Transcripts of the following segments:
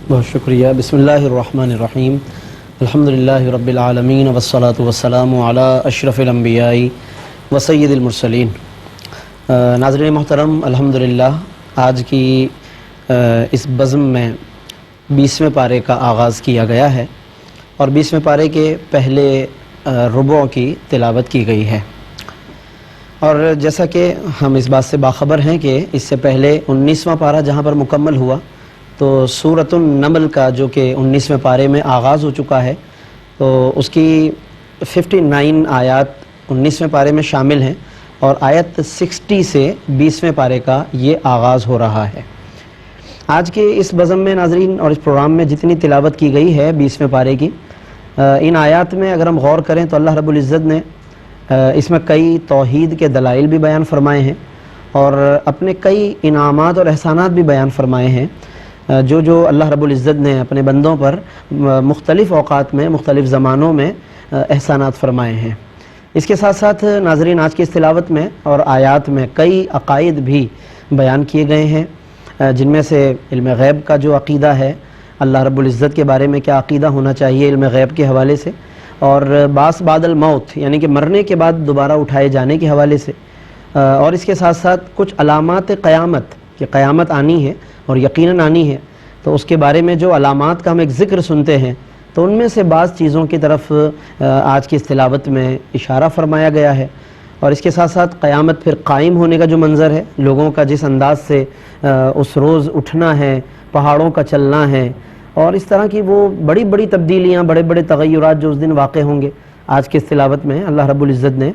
بہت شکریہ۔ بسم اللہ الرحمن الرحیم، الحمدللہ رب العالمین والصلاة والسلام علی اشرف الانبیاء وسید المرسلین۔ ناظرین محترم، الحمدللہ آج کی اس بزم میں 20ویں پارے کا آغاز کیا گیا ہے اور 20ویں پارے کے پہلے ربع کی تلاوت کی گئی ہے، اور جیسا کہ ہم اس بات سے باخبر ہیں کہ اس سے پہلے 19واں پارہ جہاں پر مکمل ہوا تو سورۃ النمل کا جو کہ 19ویں پارے میں آغاز ہو چکا ہے، تو اس کی 59 آیات 19ویں پارے میں شامل ہیں اور آیت 60 سے 20ویں پارے کا یہ آغاز ہو رہا ہے۔ آج کے اس بزم میں ناظرین اور اس پروگرام میں جتنی تلاوت کی گئی ہے 20ویں پارے کی، ان آیات میں اگر ہم غور کریں تو اللہ رب العزت نے اس میں کئی توحید کے دلائل بھی بیان فرمائے ہیں اور اپنے کئی انعامات اور احسانات بھی بیان فرمائے ہیں جو اللہ رب العزت نے اپنے بندوں پر مختلف اوقات میں مختلف زمانوں میں احسانات فرمائے ہیں۔ اس کے ساتھ ساتھ ناظرین آج کی اس تلاوت میں اور آیات میں کئی عقائد بھی بیان کیے گئے ہیں، جن میں سے علم غیب کا جو عقیدہ ہے، اللہ رب العزت کے بارے میں کیا عقیدہ ہونا چاہیے علم غیب کے حوالے سے، اور بعث بعد الموت یعنی کہ مرنے کے بعد دوبارہ اٹھائے جانے کے حوالے سے، اور اس کے ساتھ ساتھ کچھ علامات قیامت کہ قیامت آنی ہے اور یقیناً آنی ہے، تو اس کے بارے میں جو علامات کا ہم ایک ذکر سنتے ہیں تو ان میں سے بعض چیزوں کی طرف آج کی اس تلاوت میں اشارہ فرمایا گیا ہے، اور اس کے ساتھ ساتھ قیامت پھر قائم ہونے کا جو منظر ہے، لوگوں کا جس انداز سے اس روز اٹھنا ہے، پہاڑوں کا چلنا ہے، اور اس طرح کی وہ بڑی بڑی تبدیلیاں، بڑے بڑے تغیرات جو اس دن واقع ہوں گے، آج کی اس تلاوت میں اللہ رب العزت نے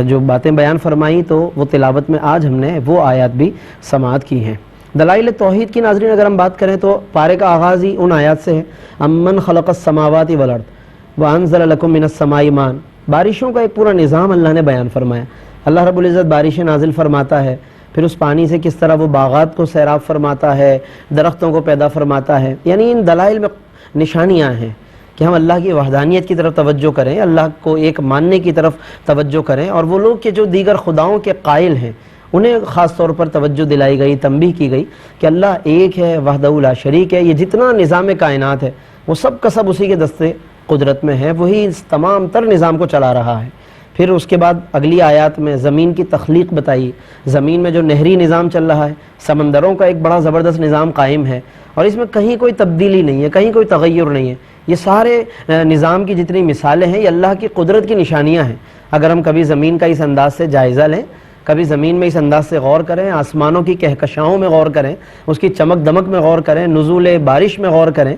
جو باتیں بیان فرمائیں تو وہ تلاوت میں آج ہم نے وہ آیات بھی سماعت کی ہیں۔ دلائل توحید کی ناظرین اگر ہم بات کریں تو پارے کا آغاز ہی ان آیات سے ہے، امن خلق السماوات والارض وانزل لکم من السماء ماء۔ بارشوں کا ایک پورا نظام اللہ نے بیان فرمایا۔ اللہ رب العزت بارشیں نازل فرماتا ہے، پھر اس پانی سے کس طرح وہ باغات کو سیراب فرماتا ہے، درختوں کو پیدا فرماتا ہے، یعنی ان دلائل میں نشانیاں ہیں کہ ہم اللہ کی وحدانیت کی طرف توجہ کریں، اللہ کو ایک ماننے کی طرف توجہ کریں، اور وہ لوگ کہ جو دیگر خداؤں کے قائل ہیں انہیں خاص طور پر توجہ دلائی گئی، تنبیہ کی گئی کہ اللہ ایک ہے، وحدہ لا شریک ہے، یہ جتنا نظام کائنات ہے وہ سب کا سب اسی کے دستے قدرت میں ہے، وہی اس تمام تر نظام کو چلا رہا ہے۔ پھر اس کے بعد اگلی آیات میں زمین کی تخلیق بتائی، زمین میں جو نہری نظام چل رہا ہے، سمندروں کا ایک بڑا زبردست نظام قائم ہے، اور اس میں کہیں کوئی تبدیلی نہیں ہے، کہیں کوئی تغیر نہیں ہے۔ یہ سارے نظام کی جتنی مثالیں ہیں یہ اللہ کی قدرت کی نشانیاں ہیں۔ اگر ہم کبھی زمین کا اس انداز سے جائزہ لیں، کبھی زمین میں اس انداز سے غور کریں، آسمانوں کی کہکشاؤں میں غور کریں، اس کی چمک دمک میں غور کریں، نزول بارش میں غور کریں،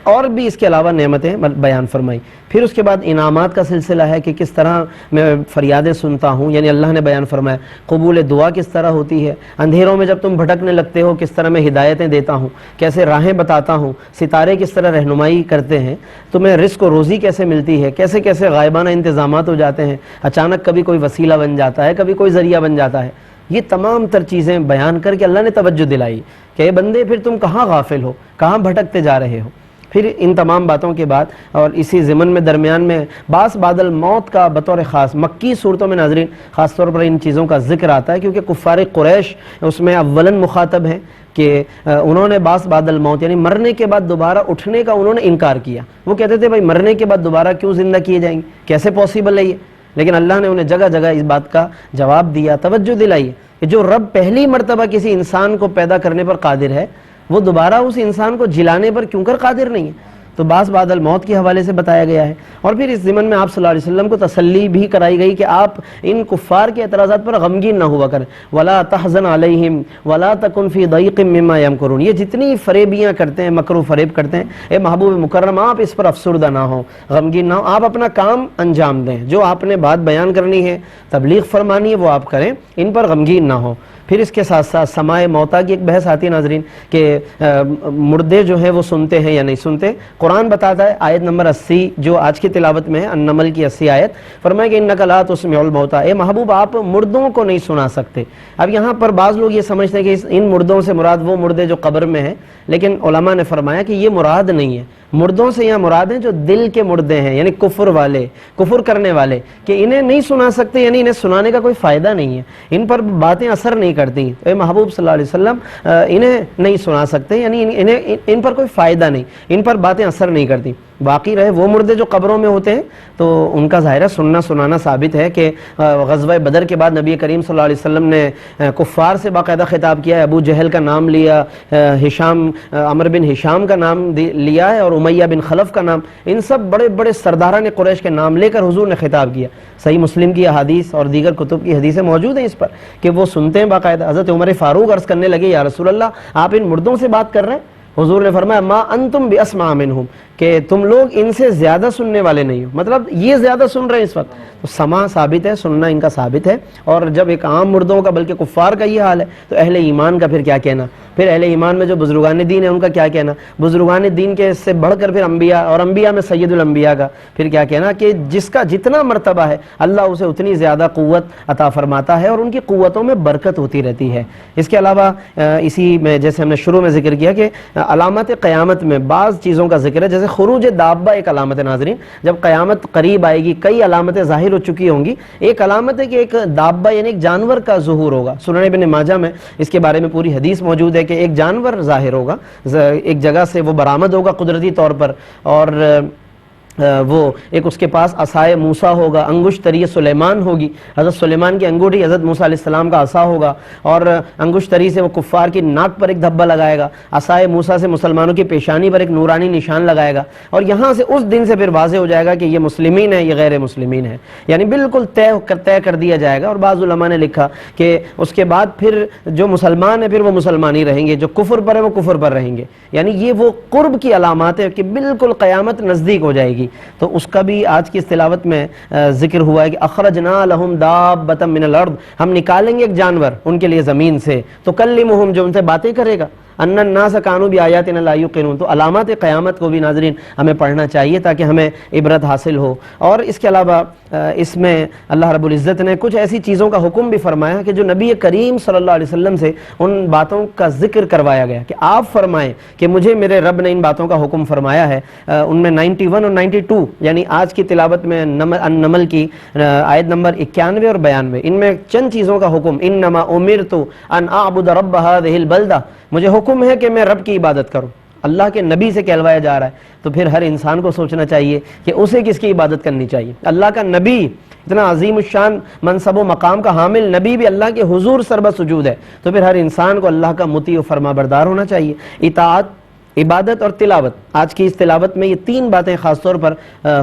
اور بھی اس کے علاوہ نعمتیں بیان فرمائی۔ پھر اس کے بعد انعامات کا سلسلہ ہے کہ کس طرح میں فریادیں سنتا ہوں، یعنی اللہ نے بیان فرمایا قبول دعا کس طرح ہوتی ہے، اندھیروں میں جب تم بھٹکنے لگتے ہو کس طرح میں ہدایتیں دیتا ہوں، کیسے راہیں بتاتا ہوں، ستارے کس طرح رہنمائی کرتے ہیں، تمہیں رزق و روزی کیسے ملتی ہے، کیسے کیسے غائبانہ انتظامات ہو جاتے ہیں، اچانک کبھی کوئی وسیلہ بن جاتا ہے، کبھی کوئی ذریعہ بن جاتا ہے۔ یہ تمام تر چیزیں بیان کر کے اللہ نے توجہ دلائی کہ اے بندے پھر تم کہاں غافل ہو، کہاں بھٹکتے جا رہے ہو۔ پھر ان تمام باتوں کے بعد اور اسی ضمن میں درمیان میں بعث بعد الموت کا بطور خاص مکی صورتوں میں ناظرین خاص طور پر ان چیزوں کا ذکر آتا ہے، کیونکہ کفار قریش اس میں اولاً مخاطب ہیں کہ انہوں نے بعث بعد الموت یعنی مرنے کے بعد دوبارہ اٹھنے کا انہوں نے انکار کیا۔ وہ کہتے تھے بھائی مرنے کے بعد دوبارہ کیوں زندہ کیے جائیں گے، کیسے پاسبل ہے یہ؟ لیکن اللہ نے انہیں جگہ جگہ اس بات کا جواب دیا، توجہ دلائی کہ جو رب پہلی مرتبہ کسی انسان کو پیدا کرنے پر قادر ہے وہ دوبارہ اس انسان کو جلانے پر کیوں کر قادر نہیں ہے؟ تو بعث بعد الموت کے حوالے سے بتایا گیا ہے، اور پھر اس ضمن میں آپ صلی اللہ علیہ وسلم کو تسلی بھی کرائی گئی کہ آپ ان کفار کے اعتراضات پر غمگین نہ ہوا کریں، ولا تحزن علیہم ولا تکن فی ضیق مما یمکرون۔ یہ جتنی فریبیاں کرتے ہیں، مکر و فریب کرتے ہیں، اے محبوب مکرم آپ اس پر افسردہ نہ ہو، غمگین نہ ہو، آپ اپنا کام انجام دیں، جو آپ نے بات بیان کرنی ہے، تبلیغ فرمانی ہے وہ آپ کریں، ان پر غمگین نہ ہو۔ پھر اس کے ساتھ ساتھ سماع موتا کی ایک بحث آتی ہے ناظرین کہ مردے جو ہیں وہ سنتے ہیں یا نہیں سنتے۔ قرآن بتاتا ہے آیت نمبر 80 جو آج کی تلاوت میں ہے، النمل کی 80 آیت، فرمایا کہ انک لا تسمع الموتى، اے محبوب آپ مردوں کو نہیں سنا سکتے۔ اب یہاں پر بعض لوگ یہ سمجھتے ہیں کہ ان مردوں سے مراد وہ مردے جو قبر میں ہیں، لیکن علماء نے فرمایا کہ یہ مراد نہیں ہے۔ مردوں سے یہاں مراد ہیں جو دل کے مردے ہیں، یعنی کفر والے، کفر کرنے والے، کہ انہیں نہیں سنا سکتے، یعنی انہیں سنانے کا کوئی فائدہ نہیں ہے، ان پر باتیں اثر نہیں کرتی، اے محبوب صلی اللہ علیہ وسلم انہیں نہیں سنا سکتے، یعنی ان پر کوئی فائدہ نہیں، ان پر باتیں اثر نہیں کرتی۔ باقی رہے وہ مردے جو قبروں میں ہوتے ہیں تو ان کا ظاہرہ سننا سنانا ثابت ہے کہ غزوہ بدر کے بعد نبی کریم صلی اللہ علیہ وسلم نے کفار سے باقاعدہ خطاب کیا ہے، ابو جہل کا نام لیا، عمر بن ہشام کا نام لیا ہے، اور امیہ بن خلف کا نام، ان سب بڑے بڑے سرداران قریش کے نام لے کر حضور نے خطاب کیا۔ صحیح مسلم کی احادیث اور دیگر کتب کی حدیثیں موجود ہیں اس پر کہ وہ سنتے ہیں باقاعدہ۔ حضرت عمر فاروق عرض کرنے لگے یا رسول اللہ آپ ان مردوں سے بات کر رہے ہیں؟ حضور نے فرمایا ما انتم باسمع منہم، کہ تم لوگ ان سے زیادہ سننے والے نہیں ہو، مطلب یہ زیادہ سن رہے ہیں اس وقت، تو سماع ثابت ہے، سننا ان کا ثابت ہے۔ اور جب ایک عام مردوں کا بلکہ کفار کا یہ حال ہے تو اہل ایمان کا پھر کیا کہنا، پھر اہل ایمان میں جو بزرگان دین ہیں ان کا کیا کہنا، بزرگان دین کے سے بڑھ کر پھر انبیاء، اور انبیاء میں سید الانبیاء کا پھر کیا کہنا، کہ جس کا جتنا مرتبہ ہے اللہ اسے اتنی زیادہ قوت عطا فرماتا ہے اور ان کی قوتوں میں برکت ہوتی رہتی ہے۔ اس کے علاوہ اسی میں جیسے ہم نے شروع میں ذکر کیا کہ علامات قیامت میں بعض چیزوں کا ذکر ہے، جیسے خروج دابہ ایک علامت ہے۔ ناظرین جب قیامت قریب آئے گی کئی علامتیں ظاہر ہو چکی ہوں گی، ایک علامت ہے کہ ایک دابہ یعنی ایک جانور کا ظہور ہوگا۔ سنن ابن ماجہ میں اس کے بارے میں پوری حدیث موجود ہے کہ ایک جانور ظاہر ہوگا، ایک جگہ سے وہ برآمد ہوگا قدرتی طور پر، اور وہ ایک اس کے پاس عصائے موسیٰ ہوگا، انگشت تری سلیمان ہوگی، حضرت سلیمان کی انگوٹھی حضرت موسیٰ علیہ السلام کا عصا ہوگا، اور انگشت تری سے وہ کفار کی ناک پر ایک دھبا لگائے گا، عصائے موسیٰ سے مسلمانوں کی پیشانی پر ایک نورانی نشان لگائے گا، اور یہاں سے اس دن سے پھر واضح ہو جائے گا کہ یہ مسلمین ہیں، یہ غیر مسلمین ہیں، یعنی بالکل طے کر دیا جائے گا۔ اور بعض علماء نے لکھا کہ اس کے بعد پھر جو مسلمان ہیں پھر وہ مسلمان ہی رہیں گے، جو کفر پر ہے وہ کفر پر رہیں گے، یعنی یہ وہ قرب کی علامات ہے کہ بالکل قیامت نزدیک ہو جائے گی۔ تو اس کا بھی آج کی اس تلاوت میں ذکر ہوا ہے کہ اخرجنا لہم دابۃ من الارض، ہم نکالیں گے ایک جانور ان کے لیے زمین سے، تکلمہم، جو ان سے باتیں کرے گا، ان الناس کانوا بآیاتنا لا یوقنون۔ تو علامات قیامت کو بھی ناظرین ہمیں پڑھنا چاہیے تاکہ ہمیں عبرت حاصل ہو۔ اور اس کے علاوہ اس میں اللہ رب العزت نے کچھ ایسی چیزوں کا حکم بھی فرمایا کہ جو نبی کریم صلی اللہ علیہ وسلم سے ان باتوں کا ذکر کروایا گیا کہ آپ فرمائیں کہ مجھے میرے رب نے ان باتوں کا حکم فرمایا ہے۔ ان میں 91 اور 92 یعنی آج کی تلاوت میں النمل کی آیت نمبر 91 اور 92، ان میں چند چیزوں کا حکم، انما امرت ان اعبد رب هذه البلدہ، مجھے حکم ہے کہ میں رب کی عبادت کروں، اللہ کے نبی سے کہلوایا جا رہا ہے۔ تو پھر ہر انسان کو سوچنا چاہیے کہ اسے کس کی عبادت کرنی چاہیے۔ اللہ کا نبی، اتنا عظیم الشان منصب و مقام کا حامل نبی بھی اللہ کے حضور سربہ سجود ہے، تو پھر ہر انسان کو اللہ کا مطیع و فرما بردار ہونا چاہیے۔ اطاعت، عبادت اور تلاوت، آج کی اس تلاوت میں یہ تین باتیں خاص طور پر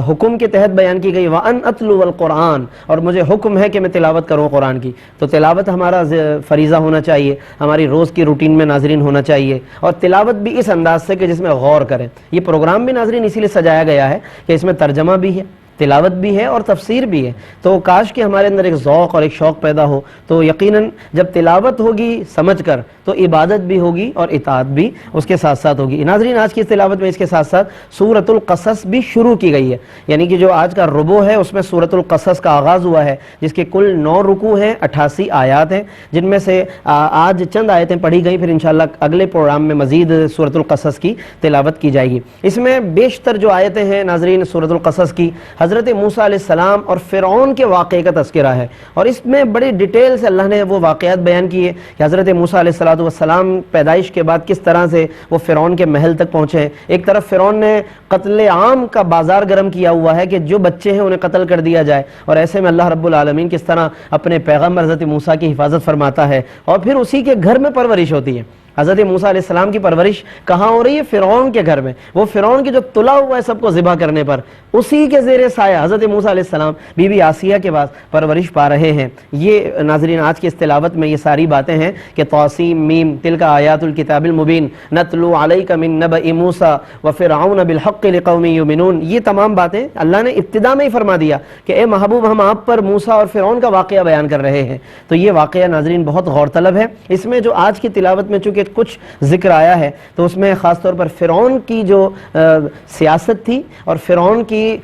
حکم کے تحت بیان کی گئی، وَأَنْ أَتْلُوَ الْقُرْآنَ، اور مجھے حکم ہے کہ میں تلاوت کروں قرآن کی۔ تو تلاوت ہمارا فریضہ ہونا چاہیے، ہماری روز کی روٹین میں ناظرین ہونا چاہیے، اور تلاوت بھی اس انداز سے کہ جس میں غور کریں۔ یہ پروگرام بھی ناظرین اسی لیے سجایا گیا ہے کہ اس میں ترجمہ بھی ہے، تلاوت بھی ہے اور تفسیر بھی ہے، تو کاش کہ ہمارے اندر ایک ذوق اور ایک شوق پیدا ہو، تو یقیناً جب تلاوت ہوگی سمجھ کر تو عبادت بھی ہوگی اور اطاعت بھی اس کے ساتھ ساتھ ہوگی۔ ناظرین آج کی اس تلاوت میں اس کے ساتھ ساتھ سورۃ القصص بھی شروع کی گئی ہے، یعنی کہ جو آج کا ربع ہے اس میں سورۃ القصص کا آغاز ہوا ہے، جس کے کل 9 رکوع ہیں، 88 آیات ہیں، جن میں سے آج چند آیتیں پڑھی گئی، پھر انشاءاللہ اگلے پروگرام میں مزید سورۃ القصص کی تلاوت کی جائے گی۔ اس میں بیشتر جو آیتیں ہیں ناظرین سورۃ القصص کی حضرت موسیٰ علیہ السلام اور فرعون کے واقعے کا تذکرہ ہے، اور اس میں بڑی ڈیٹیل سے اللہ نے وہ واقعات بیان کیے کہ حضرت موسیٰ علیہ السلام پیدائش کے بعد کس طرح سے وہ فرعون کے محل تک پہنچے۔ ایک طرف فرعون نے قتل عام کا بازار گرم کیا ہوا ہے کہ جو بچے ہیں انہیں قتل کر دیا جائے، اور ایسے میں اللہ رب العالمین کس طرح اپنے پیغمبر حضرت موسیٰ کی حفاظت فرماتا ہے، اور پھر اسی کے گھر میں پرورش ہوتی ہے۔ حضرت موسیٰ علیہ السلام کی پرورش کہاں ہو رہی ہے؟ فرعون کے گھر میں۔ وہ فرعون کی جو تلا ہوا ہے سب کو ذبح کرنے پر، اسی کے زیر سایہ حضرت موسیٰ علیہ السلام بی بی آسیہ کے پاس پرورش پا رہے ہیں۔ یہ ناظرین آج کی اس تلاوت میں یہ ساری باتیں ہیں کہ طاسیم میم تلک آیات الکتاب المبین نتلو علیک من نبأ موسیٰ وفرعون بالحق لقوم یؤمنون، یہ تمام باتیں اللہ نے ابتدا میں ہی فرما دیا کہ اے محبوب ہم آپ پر موسیٰ اور فرعون کا واقعہ بیان کر رہے ہیں۔ تو یہ واقعہ ناظرین بہت غور طلب ہے۔ اس میں جو آج کی تلاوت میں چونکہ کچھ ذکر آیا ہے تو اس میں خاص طور پر فرعون کی جو سیاست تھی اور فرعون کی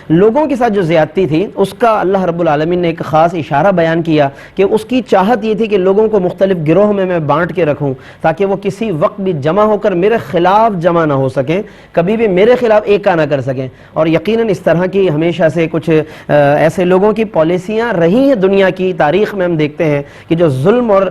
لوگوں کے ساتھ جو زیادتی تھی اس کا اللہ رب العالمین نے ایک خاص اشارہ بیان کیا کہ اس کی چاہت یہ تھی کہ لوگوں کو مختلف گروہ میں بانٹ کے رکھوں تاکہ وہ کسی وقت بھی جمع ہو کر میرے خلاف جمع نہ ہو سکیں، کبھی بھی میرے خلاف ایکا نہ کر سکیں۔ اور یقیناً اس طرح کی ہمیشہ سے کچھ ایسے لوگوں کی پالیسیاں رہی ہیں دنیا کی تاریخ میں، ہم دیکھتے ہیں کہ جو ظلم اور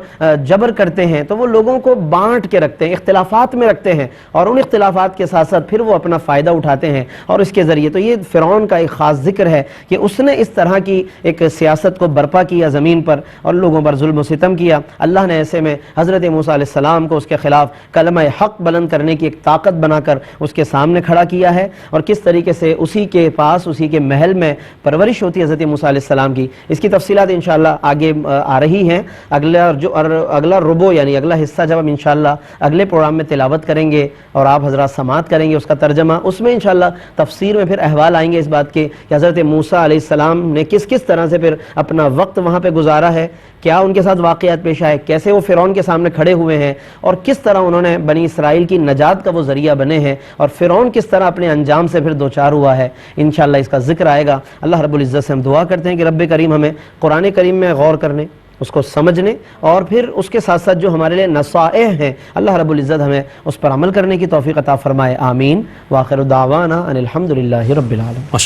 جبر کرتے ہیں تو وہ لوگوں کو بانٹ کے رکھتے ہیں، اختلافات میں رکھتے ہیں، اور ان اختلافات کے ساتھ ساتھ پھر وہ اپنا فائدہ اٹھاتے ہیں اور اس کے ذریعے۔ تو یہ فرعون کا ایک خاص ذکر ہے کہ اس نے اس طرح کی ایک سیاست کو برپا کیا زمین پر اور لوگوں پر ظلم و ستم کیا۔ اللہ نے ایسے میں حضرت موسیٰ علیہ السلام کو اس کے خلاف کلمہ حق بلند کرنے کی ایک طاقت بنا کر اس کے سامنے کھڑا کیا ہے، اور کس طریقے سے اسی کے پاس اسی کے محل میں پرورش ہوتی ہے حضرت موسیٰ علیہ السلام کی، اس کی تفصیلات انشاءاللہ آگے آ رہی ہیں۔ اگلا ربع یعنی اگلا حصہ جب ہم انشاءاللہ اگلے پروگرام میں تلاوت کریں گے اور آپ حضرات سماعت کریں گے اس کا ترجمہ، اس میں انشاءاللہ تفسیر میں پھر احوال آئیں گے اس بات کے کہ حضرت موسیٰ علیہ السلام نے کس طرح سے پھر اپنا وقت وہاں پہ گزارا ہے، کیا ان کے ساتھ واقعات پیش آئے، کیسے وہ فرعون کے سامنے کھڑے ہوئے ہیں اور کس طرح انہوں نے بنی اسرائیل کی نجات کا وہ ذریعہ بنے ہیں، اور فرعون کس طرح اپنے انجام سے پھر دوچار ہوا ہے۔ انشاءاللہ اس کا ذکر آئے گا۔ اللہ رب العزت سے ہم دعا کرتے ہیں کہ رب کریم ہمیں قرآن کریم میں غور کرنے، اس کو سمجھنے، اور پھر اس کے ساتھ ساتھ جو ہمارے لیے نصائح ہیں اللہ رب العزت ہمیں اس پر عمل کرنے کی توفیق عطا فرمائے۔ آمین۔ وآخر دعوانا ان الحمد للہ رب العالمین۔